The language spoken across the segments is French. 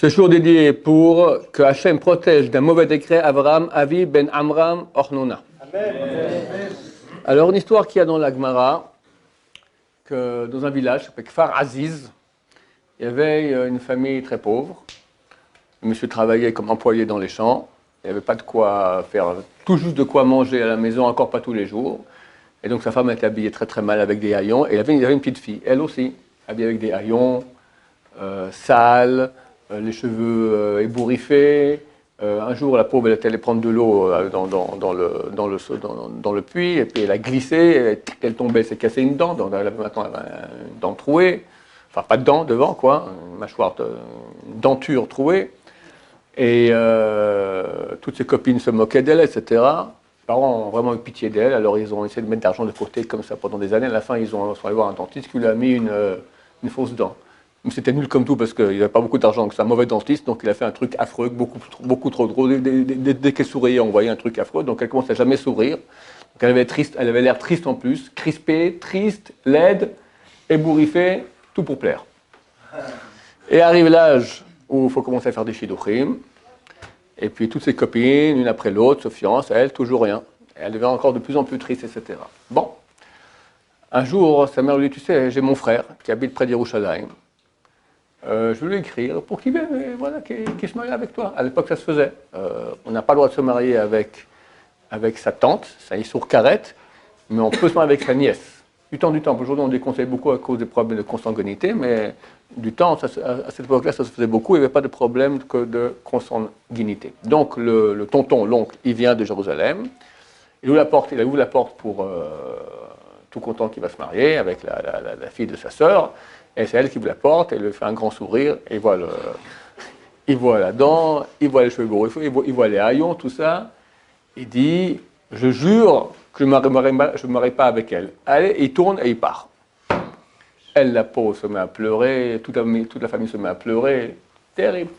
Ce jour dédié pour que Hachem protège d'un mauvais décret Avraham, Avi ben Amram, Ornona. Amen. Alors, une histoire qu'il y a dans la Gemara, que dans un village, Kfar Aziz, il y avait une famille très pauvre. Le monsieur travaillait comme employé dans les champs. Il n'y avait pas de quoi faire, tout juste de quoi manger à la maison, encore pas tous les jours. Et donc, sa femme était habillée très très mal avec des haillons. Et il avait une petite fille, elle aussi, habillée avec des haillons, sale, les cheveux ébouriffés. Un jour, la pauvre, elle était allée prendre de l'eau dans le puits, et puis elle a glissé, elle tombait, elle s'est cassée une dent, elle avait maintenant une dent trouée, enfin pas de dent devant, quoi, une mâchoire, une denture trouée. Et toutes ses copines se moquaient d'elle, etc. Les parents ont vraiment eu pitié d'elle, alors ils ont essayé de mettre de l'argent de côté comme ça pendant des années. À la fin, ils sont allés voir un dentiste qui lui a mis une fausse dent. Mais c'était nul comme tout parce qu'il n'avait pas beaucoup d'argent, c'est un mauvais dentiste, donc il a fait un truc affreux, beaucoup trop drôle. Dès qu'elle souriait, on voyait un truc affreux, donc elle commençait à jamais sourire. Donc elle avait l'air triste en plus, crispée, triste, laide, ébouriffée, tout pour plaire. Et arrive l'âge où il faut commencer à faire des shidduchim, et puis toutes ses copines, une après l'autre, se fiancent, elle, toujours rien. Et elle devient encore de plus en plus triste, etc. Bon, un jour, sa mère lui dit, tu sais, j'ai mon frère qui habite près d'Yerushalayim. Je vais lui écrire pour qu'il vienne, voilà, qu'il se marie avec toi. À l'époque, ça se faisait. On n'a pas le droit de se marier avec sa tante, ça y est sur carrette, mais on peut se marier avec sa nièce. Du temps. Aujourd'hui, on déconseille beaucoup à cause des problèmes de consanguinité, mais du temps, à cette époque-là, ça se faisait beaucoup. Il n'y avait pas de problème que de consanguinité. Donc, le tonton, l'oncle, il vient de Jérusalem. Il ouvre la porte pour tout content qu'il va se marier avec la fille de sa sœur. Et c'est elle qui ouvre la porte, elle lui fait un grand sourire, et il voit la dent, il voit les cheveux ébouriffés, il voit les haillons, tout ça. Il dit, je jure que je ne me marie pas avec elle. Allez, il tourne et il part. Elle, la pauvre, se met à pleurer, toute la famille se met à pleurer. Terrible.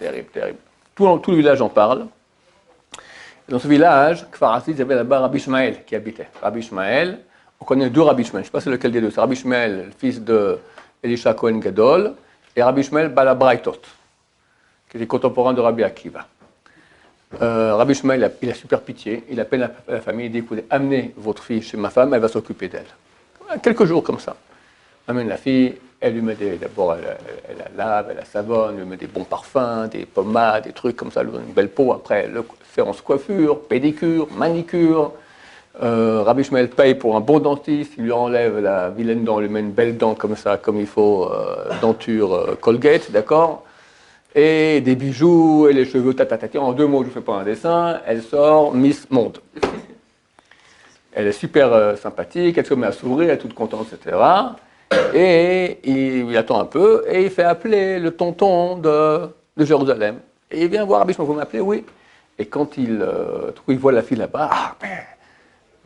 Tout le village en parle. Dans ce village, Kfar Aziz, il y avait là-bas Rabbi Ishmael qui habitait. Rabbi Ishmael, on connaît deux Rabbi Ishmael, je ne sais pas c'est lequel des deux. C'est Rabbi Ishmael, le fils de Elisha Cohen Gadol, et Rabbi Ishmael Balabraitot, qui était contemporain de Rabbi Akiva. Rabbi Ishmael, il a super pitié, il appelle la famille, il dit, écoutez, amenez votre fille chez ma femme, elle va s'occuper d'elle. Quelques jours comme ça. Amène la fille, elle lui met d'abord, elle la lave, elle la savonne, elle lui met des bons parfums, des pommades, des trucs comme ça, elle lui donne une belle peau, après elle le fait en coiffure, pédicure, manicure. Rabbi Ishmael paye pour un bon dentiste, il lui enlève la vilaine dent, il lui met une belle dent comme ça, comme il faut, denture Colgate, d'accord, et des bijoux, et les cheveux tatatati. En 2 mots, je ne fais pas un dessin, elle sort Miss Monde. Elle est super sympathique, elle se met à sourire, elle est toute contente, etc. Et il attend un peu, et il fait appeler le tonton de Jérusalem. Et il vient voir Rabbi Ishmael, vous m'appelez? Oui. Et quand il voit la fille là-bas,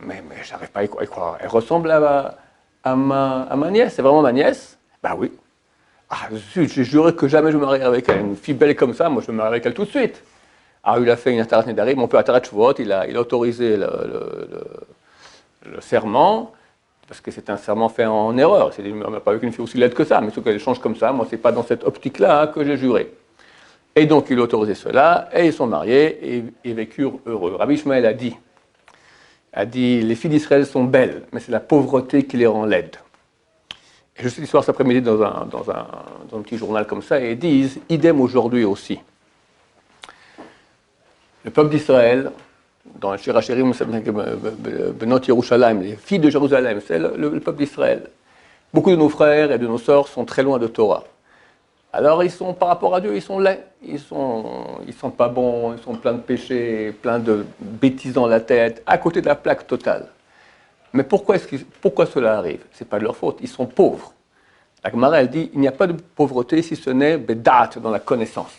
mais j'arrive pas à y croire. Elle ressemble à ma nièce. C'est vraiment ma nièce? Bah oui. Ah zut, j'ai juré que jamais je me marierais avec elle. Une fille belle comme ça, moi je me marierais avec elle tout de suite. Alors il a fait une internet d'arrêt. Mon père a Tarat Shvuot, il a autorisé le serment, parce que c'est un serment fait en erreur. On n'a pas vu qu'une fille aussi laide que ça, mais sauf qu'elle change comme ça. Moi, c'est pas dans cette optique-là que j'ai juré. Et donc il a autorisé cela, et ils sont mariés, et vécurent heureux. Rabbi Ishmael a dit, les filles d'Israël sont belles, mais c'est la pauvreté qui les rend laides. Et je sais l'histoire cet après-midi dans un petit journal comme ça, et ils disent, idem aujourd'hui aussi. Le peuple d'Israël, dans le Shirachirim, Benot Yerushalayim, les filles de Jérusalem, c'est le peuple d'Israël. Beaucoup de nos frères et de nos sœurs sont très loin de Torah. Alors par rapport à Dieu, ils sont laids, ils sont pas bons, ils sont pleins de péchés, pleins de bêtises dans la tête, à côté de la plaque totale. Mais pourquoi cela arrive? C'est pas de leur faute, ils sont pauvres. La Gemara, elle dit, il n'y a pas de pauvreté si ce n'est bedat, dans la connaissance.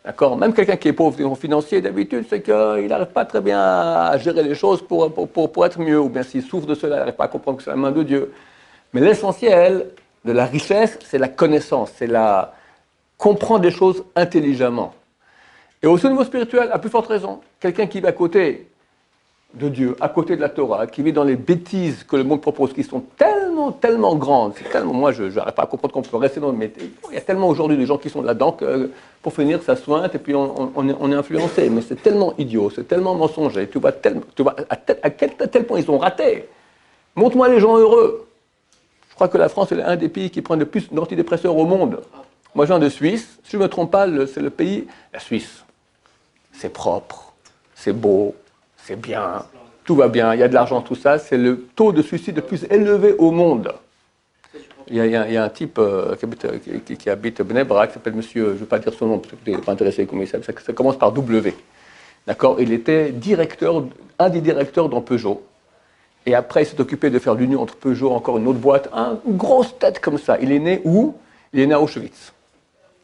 D'accord? Même quelqu'un qui est pauvre financier, d'habitude, c'est qu'il n'arrive pas très bien à gérer les choses pour être mieux, ou bien s'il souffre de cela, il n'arrive pas à comprendre que c'est la main de Dieu. Mais l'essentiel de la richesse, c'est la connaissance, c'est comprendre des choses intelligemment. Et aussi au niveau spirituel, à plus forte raison, quelqu'un qui va à côté, de Dieu, à côté de la Torah, qui vit dans les bêtises que le monde propose, qui sont tellement, tellement grandes, c'est tellement, moi je n'arrive pas à comprendre qu'on peut rester dans le métier. Il y a tellement aujourd'hui de gens qui sont là-dedans que pour finir ça sointe et puis on est influencé, mais c'est tellement idiot, c'est tellement mensonger, tu vois à tel point ils ont raté. Montre-moi les gens heureux. Je crois que la France est un des pays qui prend le plus d'antidépresseurs au monde. Moi je viens de Suisse, si je ne me trompe pas, c'est le pays, la Suisse, c'est propre, c'est beau, c'est bien, tout va bien, il y a de l'argent, tout ça. C'est le taux de suicide le plus élevé au monde. Il y a un type qui habite Bnei Brak, qui s'appelle monsieur, je ne vais pas dire son nom, parce que vous n'êtes pas intéressé comment il s'appelle, ça commence par W. D'accord. Il était un des directeurs dans Peugeot. Et après, il s'est occupé de faire l'union entre Peugeot, encore une autre boîte, une grosse tête comme ça. Il est né où? Il est né à Auschwitz.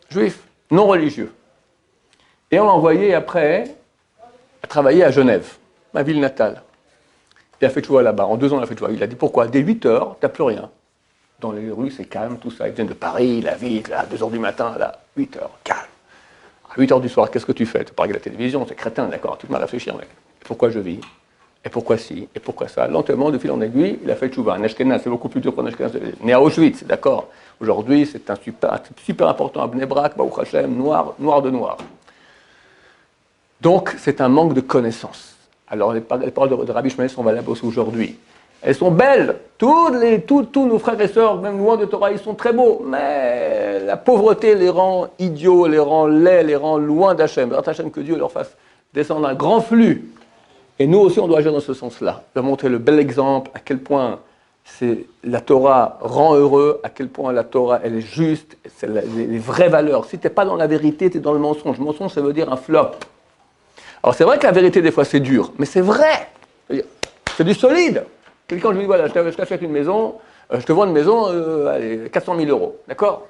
Juif, non religieux. Et on l'a envoyé après à travailler à Genève, ma ville natale. Il a fait tchouva là-bas, en 2 ans il a fait tchouva. Il a dit pourquoi? Dès 8 heures, t'as plus rien. Dans les rues, c'est calme, tout ça. Ils viennent de Paris, la ville, là, 2 heures du matin, là, 8 heures, calme. À 8 heures du soir, qu'est-ce que tu fais? Tu parles de la télévision, c'est crétin, d'accord, tu te mal à réfléchir, mec. Et pourquoi je vis? Et pourquoi si? Et pourquoi ça? Lentement, de fil en aiguille, il a fait tchouva. Un Ashkenaz, c'est beaucoup plus dur qu'un Ashkenaz. Né à Auschwitz, d'accord. Aujourd'hui, c'est un super important à Bnei Brak, Baruch Hashem, noir de noir. Donc, c'est un manque de connaissances. Alors, les paroles de Rabbi Shmuel sont valables aussi aujourd'hui. Elles sont belles. Tous nos frères et sœurs, même loin de Torah, ils sont très beaux. Mais la pauvreté les rend idiots, les rend laids, les rend loin d'Hachem. Hachem, que Dieu leur fasse descendre un grand flux. Et nous aussi, on doit agir dans ce sens-là. De montrer le bel exemple, à quel point la Torah rend heureux, à quel point la Torah, elle est juste, c'est les vraies valeurs. Si tu n'es pas dans la vérité, tu es dans le mensonge. Le mensonge, ça veut dire un flop. Alors c'est vrai que la vérité, des fois, c'est dur, mais c'est vrai. C'est du solide. Quelqu'un, je lui dis, voilà, je t'achète une maison, je te vends une maison, allez, 400 000 €, d'accord?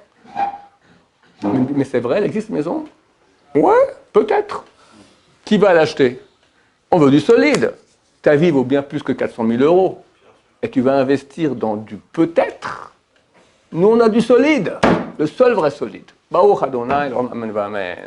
Mais c'est vrai, elle existe, une maison? Ouais, peut-être. Qui va l'acheter? On veut du solide. Ta vie vaut bien plus que 400 000 €. Et tu vas investir dans du peut-être. Nous, on a du solide. Le seul vrai solide. Baruch Adonai, amen.